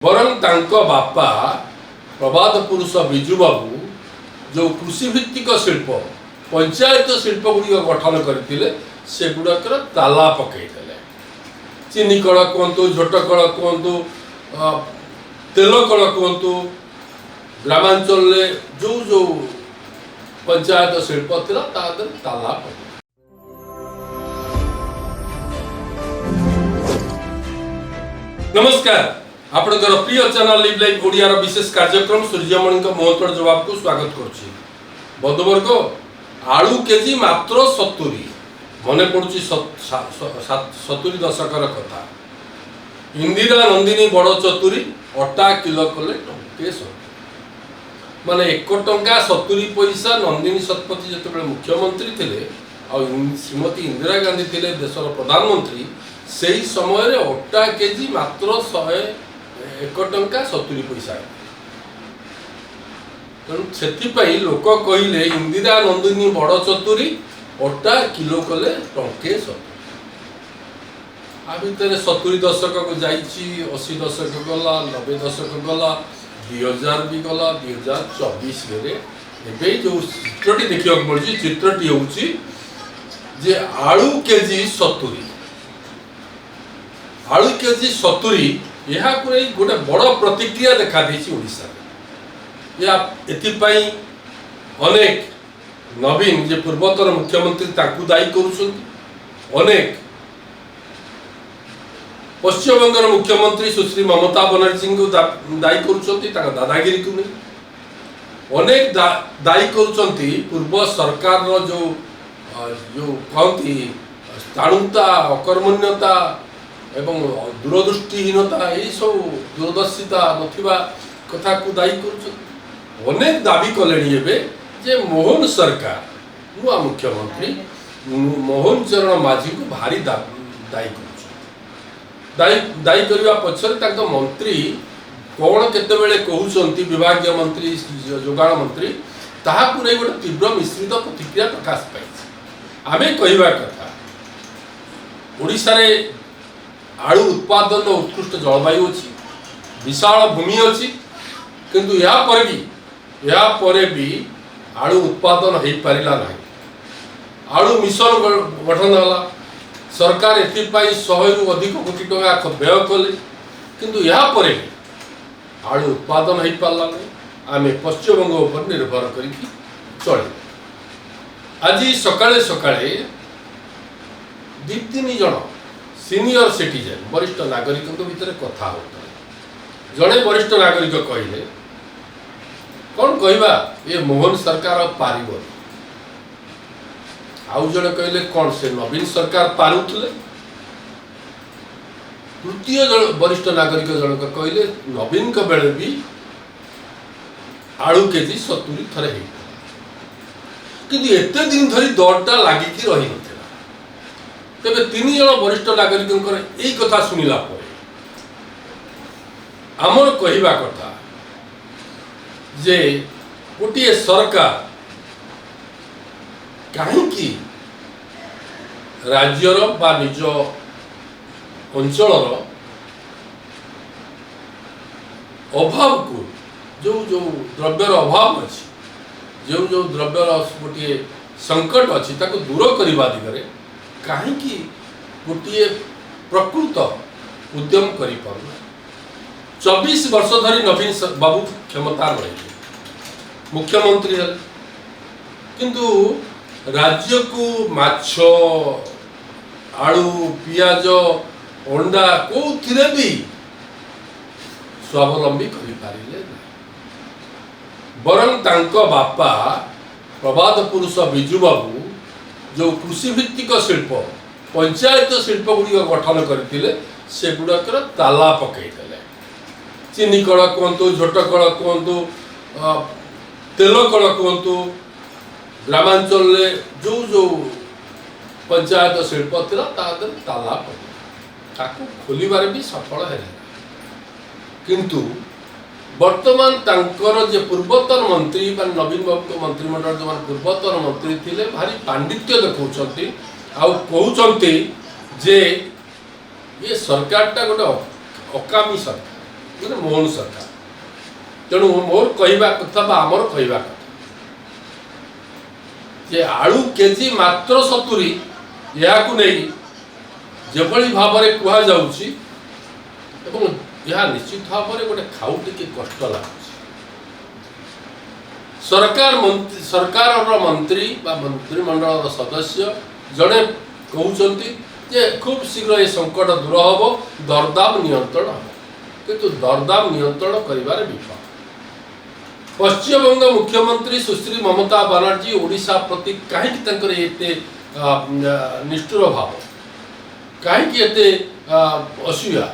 बरं तांको बापा प्रबाद पुरुष बिजु बाबू जो कृषि भित्तिक शिल्प पंचायत शिल्प गुड़िक गठन करते से गुड़ाकर ताला पकईदे। चीनी कल कहतु, झोट कल कहतु, तेल कल कहतु, ग्रामांचल जो जो पंचायत शिल्प था ताला पकई। नमस्कार, आपणकर प्रिय चैनल लिव लाइव ओडियार विशेष कार्यक्रम सूर्यमणि मुहतोड़ जवाब को स्वागत करुच्ची। बंधुवर्ग, आलू केजी मात्र 70। मन पड़ुची 70 दशकर कथा। इंदिरा नंदिनी बड़ चतुरी अटा किलो कले टंके 70। माने 1 टंका 70 पैसा नंदिनी शतपथी जिते मुख्यमंत्री थे और श्रीमती इंदिरा गांधी थे देशर प्रधानमंत्री, से ही समय अटा केजी मात्र 1 टंका 70 पैसा। तेणु लोक कहले इंदिरा नंदिनी बड़ चतुरी अटा किलो कले टंके 70। आ भितर 70 दशक को जाइए, 80 दशक गला, 90 दशक गला, 2000 भी गला, 2024 में जो चित्रटी देखा मिली, चित्रटी हूँ जे आलू केजी 70। आलू केजी 70 यह गोटे बड़ प्रतिक्रिया देखा ओडिशा। एपाई अनेक नवीन जे पूर्वतन मुख्यमंत्री ताकू दायी करेक पश्चिमबंगर मुख्यमंत्री सुश्री ममता बनर्जी को दायी कर दादागिरी को नहीं। अनेक दायी कर पूर्व सरकार जो जो कहती स्थाणुता, अकर्मण्यता एवं दूरदृष्टिहीनता, यही सब दूरदर्शिता नथिबा कथा को दायी कर। अनेक दाबी कले जे मोहन सरकार नुआ मुख्यमंत्री मोहन चरण माझी को भारी दायी दायी करने पक्षर मंत्री कौन केतबेले कहते विभागीय मंत्री, जोगाण मंत्री, ताहाकु नहीं गोटे तीव्र मिश्रित प्रतिक्रिया प्रकाश पाई। आमे कहवा कथा ओडिशा रे आलू उत्पादन उत्कृष्ट जलवायु अच्छी, विशाल भूमि अच्छी, किंतु या पर भी आलू उत्पादन हो पारा ना। आलू मिशन गठन है, सरकार एपाई 100 रु अधिक कोटी टका व्यय कले, किंतु या पर भी आलू उत्पादन हो पारा ना। आम पश्चिमबंग उपर निर्भर कर चले। आज सकाळे सकाळे 2-3 जन सीनियर सिटीजन वरिष्ठ नागरिक भितर कथा होता। जड़े वरिष्ठ नागरिक कहले कौन कहवा ये मोहन सरकार पार। आउ जड़े कहले कौन से नवीन सरकार पारुले। तृतीय वरिष्ठ नागरिक जनक कहले नवीन के बेले भी आलू केजी 70 थरे हो, किंतु एते दिन धरी दरटा लागिकी रही नथिला। तेबे 3 जन वरिष्ठ नागरिक यही कथा शुणिला आमर कहवा कथा जे गोटे सरकार कहीं राज्यर बा निज अंचल अभाव को जो जो द्रव्यर अभाव अच्छी, जो जो द्रव्यर गोटे संकट अच्छी ताको दूर करने दिगरे कहीं गोटे प्रकृत उद्यम कर 24 वर्ष धरी नवीन बाबू क्षमता रहे मुख्यमंत्री है, किंतु राज्य को माछ, आलू, पियाज, अंडा को भी स्वावलंबी कर पारे। बरं तांको बापा प्रबाद पुरुष बिजु बाबू जो कृषि भित्तिक शिल्प पंचायत शिल्प गुड़िक गठन करते से गुड़ाकर ताला पकईदे। चीनी कल कहतु, झोट कल कहतु, तेल कल कहतु, ग्रामांचल जो जो पंचायत शिल्प था ताला पकई खोलिबार भी सफल है। किंतु वर्तमान तांकर जे पूर्वतन मंत्री नवीन बाबू मंत्रिमंडल जो पूर्वतन मंत्री थे भारी पांडित्य देखते कहते जे ये सरकार टा गोटे अकामी सरकार, ମାନେ ମୋହन ସରକାର। तेणु मोर कहवा कथा बा आमर कहवा कथा जे आलू केजी मात्र 70 यह नहीं जेभली भाव में कह जाउछि एवं यह निश्चित भाव में गोटे खाऊ टिके कष्ट लगुच। सरकार मंत्री बा मंत्रिमंडल सदस्य जड़े कहते जे खूब शीघ्र ये संकट दूर हम दरदाम नियंत्रण हम किंतु दरदाम नियंत्रण करिबार विफल। पश्चिमबंग मुख्यमंत्री सुश्री ममता बनर्जी ओडिशा प्रति कहीं एते निष्ठुर भाव कहीं असूया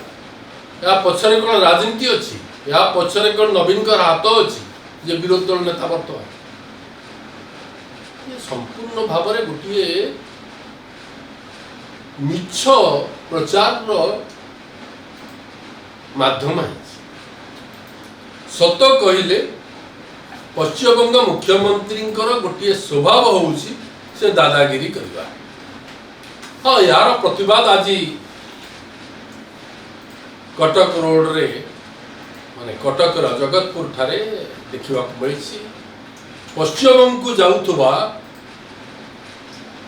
या पछरे कौन राजनीति अच्छी या पछरे कौन नवीन हाथ अच्छी जे विरोधी दल नेता बर्तमान ये संपूर्ण भाव में गोटे मिछ प्रचार माध्यम है। सत कहले पश्चिमबंग मुख्यमंत्री गोटे स्वभाव होउछि से दादागिरी करवा। हाँ यार प्रतिवाद आज कटक रोड रे माने कटक जगतपुर ठारे देखा मिली। पश्चिमबंग को जाउथुबा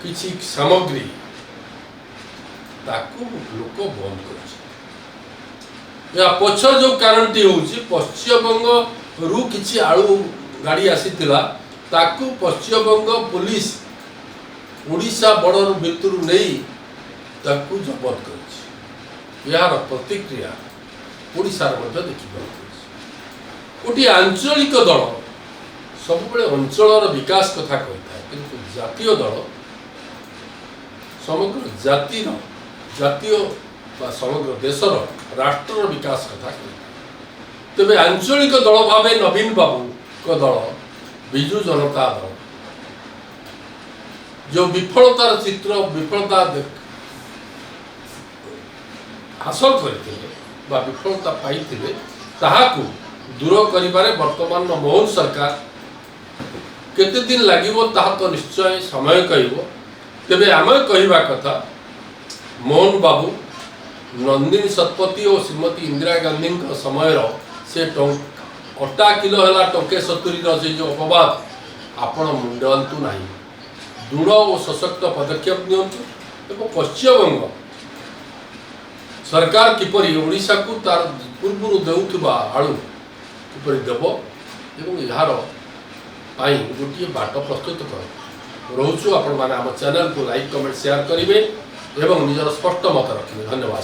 किछि सामग्री ताकू लोक बंद कर या पछर जो कारण टी होउछि पश्चिमबंग रु किछि आलू गाड़ी आसीथिला ताकू पश्चिमबंग पुलिस ओडिशा बॉर्डर भितर नहीं ताकू जबत कर यार प्रतिक्रिया ओडिशार मध्य देखा गोटे आंचलिक दल सब अंचल विकास कथा कही था किंतु जातीय दल समग्र जातीय समग्र देशर राष्ट्र विकास कथा कही तेरे आंचलिक दल भाव नवीन बाबू को दल विजु जनता दल जो विफलतार चित्र विफलता हासिल करते विफलता पाई दूर करिबारे वर्तमान मोहन सरकार केते दिन लागिबो ताहा तो निश्चय समय कहबो। तेबे आम कहवा कथा मोहन बाबू नंदिनी शतपथी और श्रीमती इंदिरा गांधी समय से अटा किलो है टंके 70 से जो अपवाद आपण मुंडंतु नहीं दृढ़ और सशक्त पदक्षेप नियंतु। पश्चिमबंग सरकार किपरि ओडिशा को तार पूर्व देउथुबा आलू किपरि देव एवं यार पाई गोटे बाट प्रस्तुत कर रोचु आपण माने आम चैनल को लाइक कमेंट शेयर करेंगे एवं निजर स्पष्ट मत रखेंगे। धन्यवाद।